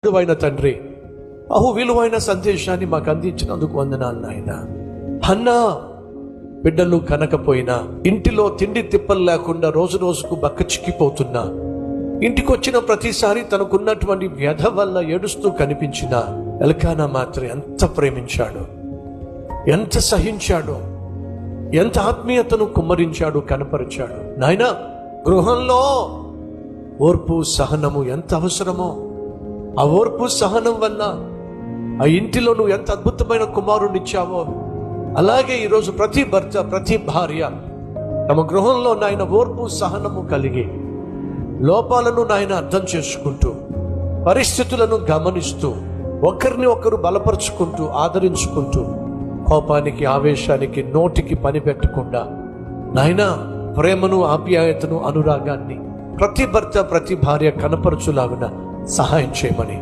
విలువైన తండ్రి, విలువైన సందేశాన్ని మాకు అందించినందుకు వందనాలు నాయన. హన్నా బిడ్డలు కనకపోయినా, ఇంటిలో తిండి తిప్పలు లేకుండా రోజు రోజుకు బక్క చిక్కిపోతున్నా, ఇంటికి వచ్చిన ప్రతిసారి తనకున్నటువంటి వ్యధ వల్ల ఏడుస్తూ కనిపించిన ఎల్కానా మాత్రం ఎంత ప్రేమించాడు, ఎంత సహించాడు, ఎంత ఆత్మీయతను కుమ్మరించాడు, కనపరిచాడు. నాయన, గృహంలో ఓర్పు సహనము ఎంత అవసరమో, ఆ ఓర్పు సహనం వల్ల ఆ ఇంటిలో నువ్వు ఎంత అద్భుతమైన కుమారుడిని ఇచ్చావో, అలాగే ఈరోజు ప్రతి భర్త, ప్రతి భార్య తమ గృహంలో నాయన ఓర్పు సహనము కలిగి, లోపాలను నాయన అర్థం చేసుకుంటూ, పరిస్థితులను గమనిస్తూ, ఒకరిని ఒకరు బలపరుచుకుంటూ, ఆదరించుకుంటూ, కోపానికి ఆవేశానికి నోటికి పని పెట్టకుండా నాయన ప్రేమను, ఆప్యాయతను, అనురాగాన్ని ప్రతి భర్త, ప్రతి భార్య కనపరచులాగున సహాయం చేయమని